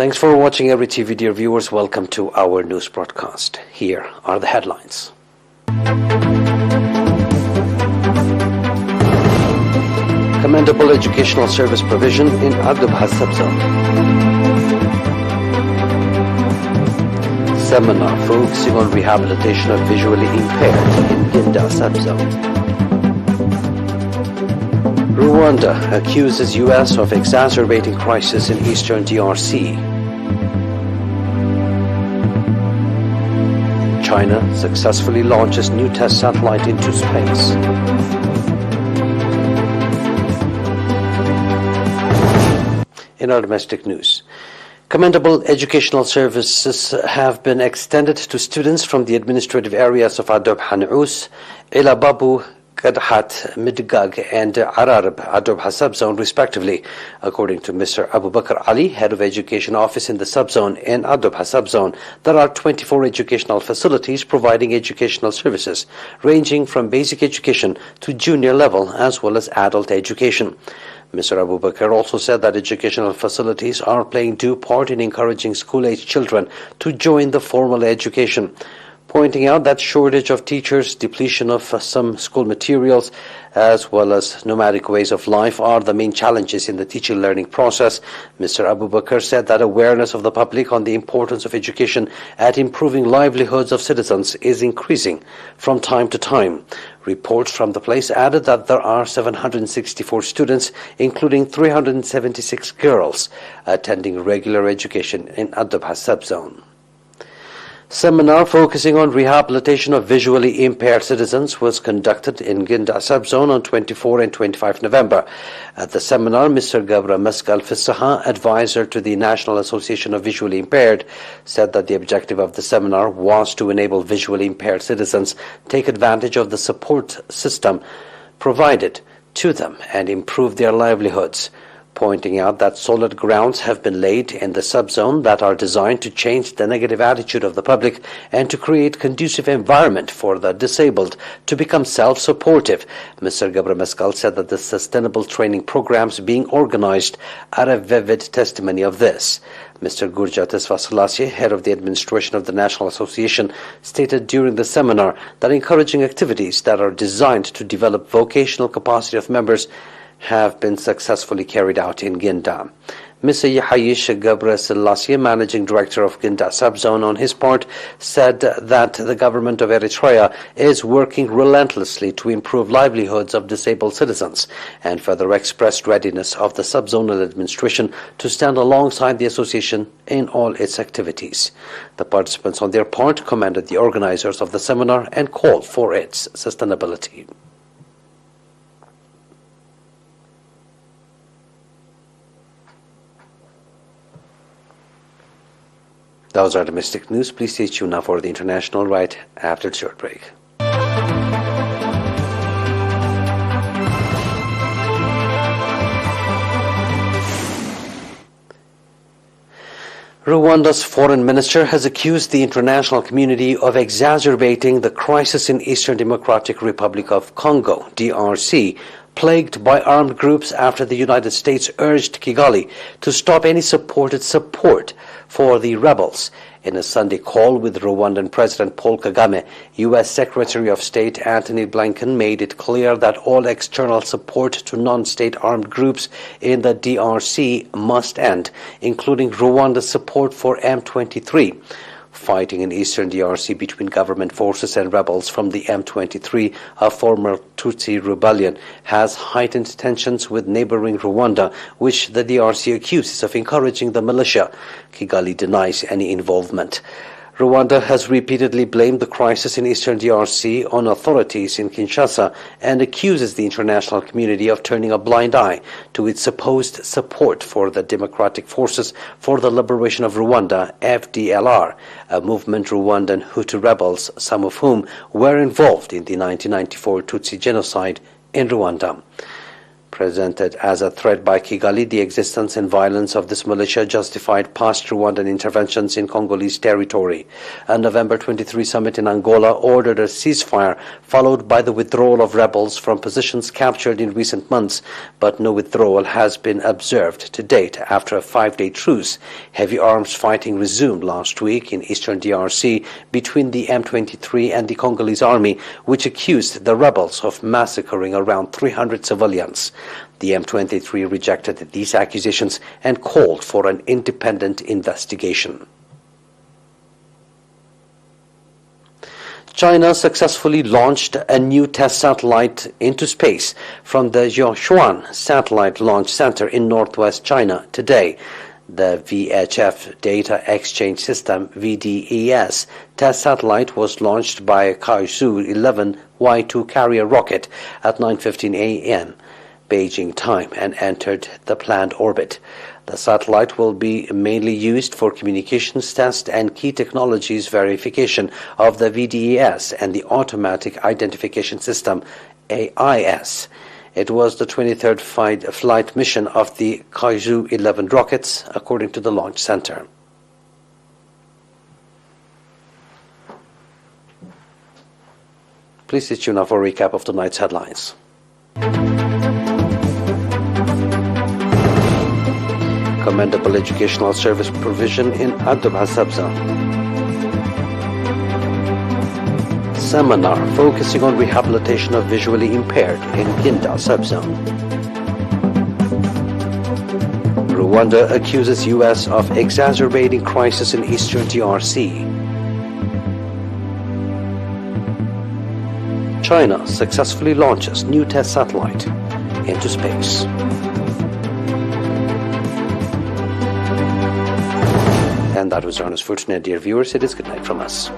Thanks for watching ERi-TV, dear viewers. Welcome to our news broadcast. Here are the headlines. Commendable educational service provision in Adubha subzone. Seminar focusing on rehabilitation of visually impaired in Ginda subzone. Rwanda accuses U.S. of exacerbating crisis in eastern DRC. China successfully launches new test satellite into space. In our domestic news, commendable educational services have been extended to students from the administrative areas of Adubha Na'us, Ilababu, Kadhat, Midgag and Ararab, Adubha subzone respectively. According to Mr. Abu Bakr Ali, head of education office in the subzone in Adubha subzone, there are 24 educational facilities providing educational services ranging from basic education to junior level as well as adult education. Mr. Abu Bakr also said that educational facilities are playing due part in encouraging school-age children to join the formal education, pointing out that shortage of teachers, depletion of some school materials, as well as nomadic ways of life are the main challenges in the teaching learning process. Mr. Abu Bakr said that awareness of the public on the importance of education at improving livelihoods of citizens is increasing from time to time. Reports from the place added that there are 764 students, including 376 girls, attending regular education in Adubha subzone. Seminar focusing on rehabilitation of visually impaired citizens was conducted in Ginda subzone on 24 and 25 November. At the seminar, Mr. Gabra Maskal Fissaha, advisor to the National Association of Visually Impaired, said that the objective of the seminar was to enable visually impaired citizens take advantage of the support system provided to them and improve their livelihoods, pointing out that solid grounds have been laid in the subzone that are designed to change the negative attitude of the public and to create conducive environment for the disabled to become self-supportive. Mr. Gabra Mescal said that the sustainable training programs being organized are a vivid testimony of this. Mr. Gurja Tesfasalasye, head of the administration of the National Association, stated during the seminar that encouraging activities that are designed to develop vocational capacity of members have been successfully carried out in Ginda. Mr. Yahayish Gabra Selassie, managing director of Ginda subzone, on his part, said that the government of Eritrea is working relentlessly to improve livelihoods of disabled citizens, and further expressed readiness of the subzonal administration to stand alongside the association in all its activities. The participants on their part commended the organizers of the seminar and called for its sustainability. That was our domestic news. Please stay tuned now for the international right after the short break. Rwanda's foreign minister has accused the international community of exacerbating the crisis in Eastern Democratic Republic of Congo, DRC, plagued by armed groups after the United States urged Kigali to stop any supported support for the rebels. In a Sunday call with Rwandan President Paul Kagame, U.S. Secretary of State Antony Blinken made it clear that all external support to non-state armed groups in the DRC must end, including Rwanda's support for M23. Fighting in eastern DRC between government forces and rebels from the M23, a former Tutsi rebellion, has heightened tensions with neighboring Rwanda, which the DRC accuses of encouraging the militia. Kigali denies any involvement. Rwanda has repeatedly blamed the crisis in eastern DRC on authorities in Kinshasa and accuses the international community of turning a blind eye to its supposed support for the Democratic Forces for the Liberation of Rwanda, FDLR, a movement Rwandan Hutu rebels, some of whom were involved in the 1994 Tutsi genocide in Rwanda. Presented as a threat by Kigali, the existence and violence of this militia justified past Rwandan interventions in Congolese territory. A November 23 summit in Angola ordered a ceasefire, followed by the withdrawal of rebels from positions captured in recent months, but no withdrawal has been observed to date after a 5-day truce. Heavy arms fighting resumed last week in eastern DRC between the M23 and the Congolese army, which accused the rebels of massacring around 300 civilians. The M23 rejected these accusations and called for an independent investigation. China successfully launched a new test satellite into space from the Jiaoshan Satellite Launch Center in northwest China today. The VHF Data Exchange System (VDES) test satellite was launched by a Kaizhou 11 Y2 carrier rocket at 9:15 a.m. Beijing time and entered the planned orbit. The satellite will be mainly used for communications test and key technologies verification of the VDES and the Automatic Identification System AIS. It was the 23rd flight mission of the Kaizhou 11 rockets, according to the launch center. Please stay tuned now for a recap of tonight's headlines. Commendable educational service provision in Adobha subzone. Seminar focusing on rehabilitation of visually impaired in Ginda subzone. Rwanda accuses U.S. of exacerbating crisis in eastern DRC. China successfully launches new test satellite into space. And that was our news for tonight, dear viewers. It is good night from us.